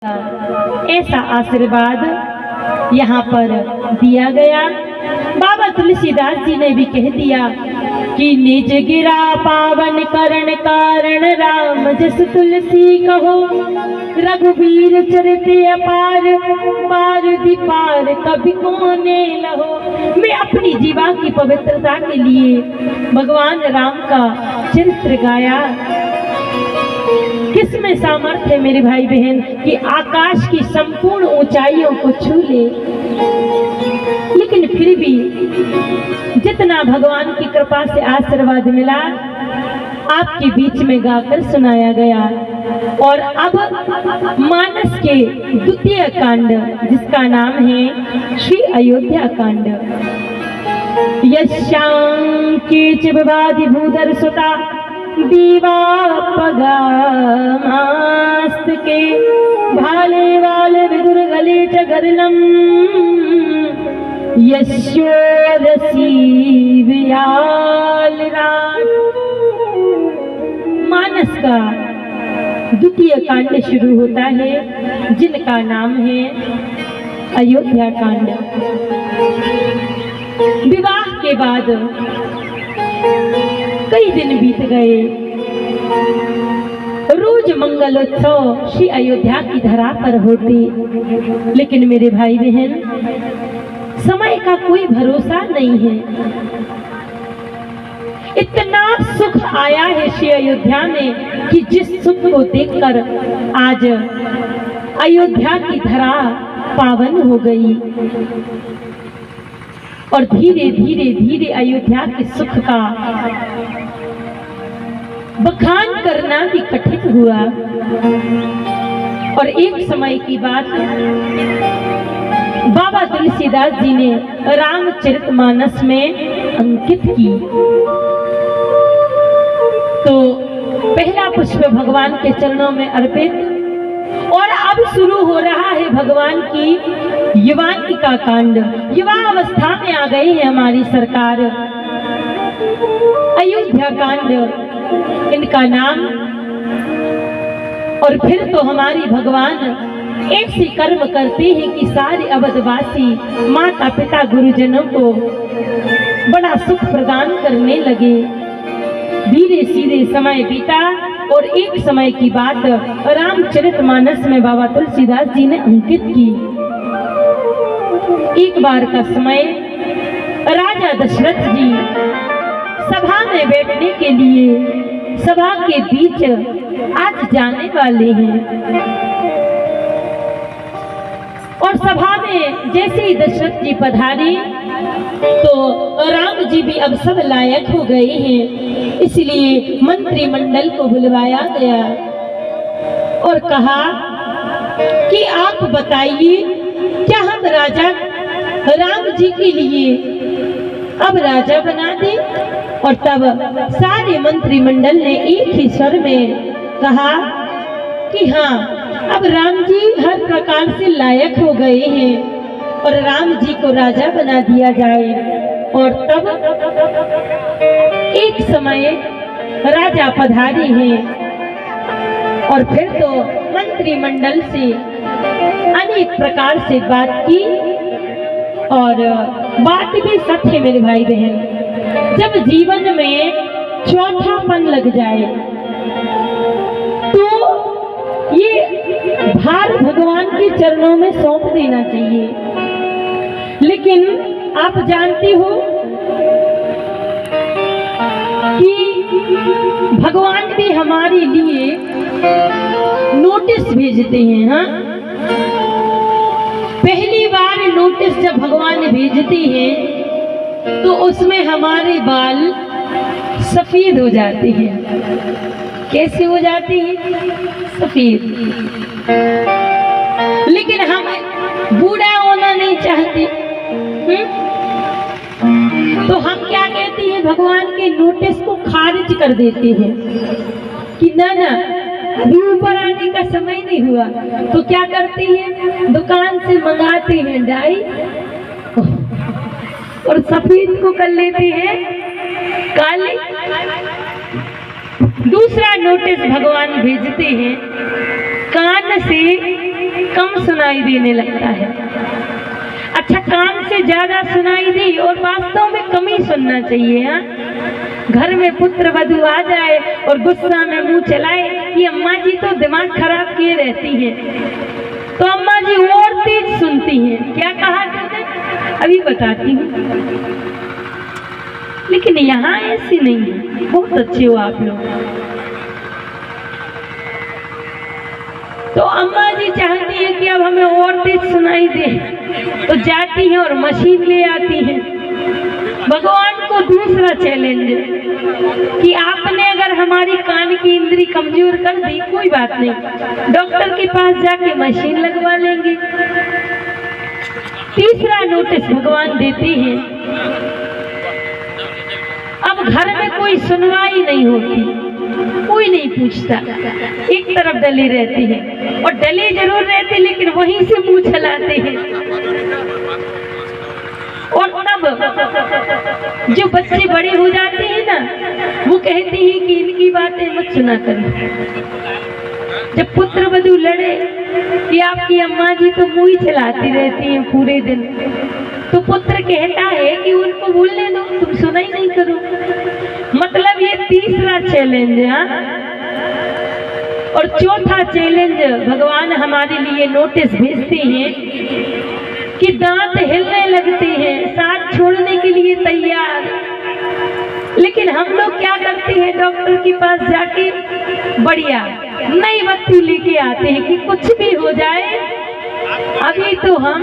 ऐसा आशीर्वाद यहाँ पर दिया गया। बाबा तुलसीदास जी ने भी कह दिया कि निज गिरा पावन करण कारण राम जस तुलसी कहो, रघुवीर चरित अपार पार दीपार कभी कोने लहो। मैं अपनी जीवा की पवित्रता के लिए भगवान राम का चरित्र गाया। किसमें सामर्थ्य है मेरे भाई बहन कि आकाश की संपूर्ण ऊंचाइयों को छू ले, लेकिन फिर भी जितना भगवान की कृपा से आशीर्वाद मिला आपके बीच में गाकर सुनाया गया। और अब मानस के द्वितीय कांड जिसका नाम है श्री अयोध्या कांड। यश्याम के विवादि भूधर सुता दीवा पगा मास्त के, भाले वाले विदुर गले चगरलम यशोरसी व्याल राम। मानस का द्वितीय कांड शुरू होता है जिनका नाम है अयोध्या कांड। विवाह के बाद कई दिन बीत गए। रोज मंगलोत्सव श्री अयोध्या की धरा पर होती, लेकिन मेरे भाई बहन समय का कोई भरोसा नहीं है। इतना सुख आया है श्री अयोध्या में कि जिस सुख को देखकर आज अयोध्या की धरा पावन हो गई। और धीरे धीरे धीरे अयोध्या के सुख का बखान करना भी कठिन हुआ। और एक समय की बात बाबा तुलसीदास जी ने रामचरितमानस में अंकित की। तो पहला पुष्प भगवान के चरणों में अर्पित, और अब शुरू हो रहा है भगवान की युवानिका कांड। युवा अवस्था में आ गई है हमारी सरकार। अयोध्या कांड इनका नाम। और फिर तो हमारी भगवान ऐसे कर्म करते हैं कि सारे अवधवासी माता पिता गुरुजनों को बड़ा सुख प्रदान करने लगे। धीरे धीरे समय बीता और एक समय की बात रामचरितमानस में बाबा तुलसीदास जी ने अंकित की। एक बार का समय राजा दशरथ जी सभा में बैठने के लिए सभा के बीच आज जाने वाले हैं। और सभा में जैसे ही दशरथ जी पधारे तो राम जी भी अब सब लायक हो गए हैं, इसलिए मंत्रिमंडल को बुलवाया गया और कहा कि आप बताइए क्या हम राजा राम जी के लिए अब राजा बना दें। और तब सारे मंत्रिमंडल ने एक ही स्वर में कहा कि हाँ, अब राम जी हर प्रकार से लायक हो गए हैं और राम जी को राजा बना दिया जाए। और तब एक समय राजा पधारे हैं और फिर तो मंत्रिमंडल से अनेक प्रकार से बात की। और बात भी सच है मेरे भाई बहन, जब जीवन में चौथापन लग जाए तो ये भार भगवान के चरणों में सौंप देना चाहिए। लेकिन आप जानती हो कि भगवान भी हमारे लिए नोटिस भेजते हैं। हाँ, पहली बार नोटिस जब भगवान भेजते हैं तो उसमें हमारे बाल सफेद हो जाते हैं। कैसे हो जाते हैं? सफेद। लेकिन हम बूढ़ा होना नहीं चाहते। तो हम क्या कहते हैं? भगवान के नोटिस को खारिज कर देते हैं कि ना ना, ऊपर आने का समय नहीं हुआ। तो क्या करते हैं? दुकान से मंगाते हैं डाई और सफेद को कर लेते हैं काले। दूसरा नोटिस भगवान भेजते हैं, कान से कम सुनाई देने लगता है। अच्छा, कान से ज्यादा सुनाई दी और वास्तव में कम ही सुनना चाहिए। हाँ, घर में पुत्र वधू आ जाए और गुस्सा में मुंह चलाए कि अम्मा जी तो दिमाग खराब किए रहती हैं, तो अम्मा जी और तेज सुनती हैं। क्या कहा तुमने? अभी बताती हूँ। लेकिन यहाँ ऐसी नहीं है। बहुत अच्छे हो आप लोग। तो अम्मा जी चाहती है कि अब हमें और तेज सुनाई दे, तो जाती है और मशीन ले आती है। भगवान को दूसरा चैलेंज कि आपने अगर हमारी कान की इंद्री कमजोर कर दी, कोई बात नहीं, डॉक्टर के पास जाके मशीन लगवा लेंगे। तीसरा नोटिस भगवान देती है। अब घर में कोई सुनवाई नहीं होती, कोई नहीं पूछता, एक तरफ डले रहते हैं और डले जरूर रहते लेकिन वहीं से मुंह चलाते हैं। और तब जो बच्चे बड़े हो जाते हैं ना, वो कहते हैं कि इनकी बातें मत सुना करो। जब पुत्र वधू लड़े कि आपकी अम्मा जी तो मुंह ही चलाती रहती हैं पूरे दिन, तो पुत्र कहता है कि उनको बोलने दो, तुम सुना ही नहीं करो। मतलब ये तीसरा चैलेंज है। और चौथा चैलेंज भगवान हमारे लिए नोटिस भेजते हैं कि दांत हिलने लगते हैं, साथ छोड़ने के लिए तैयार। लेकिन हम लोग क्या करते हैं? डॉक्टर के पास जाके बढ़िया नई बत्ती लेके आते हैं कि कुछ भी हो जाए, अभी तो हम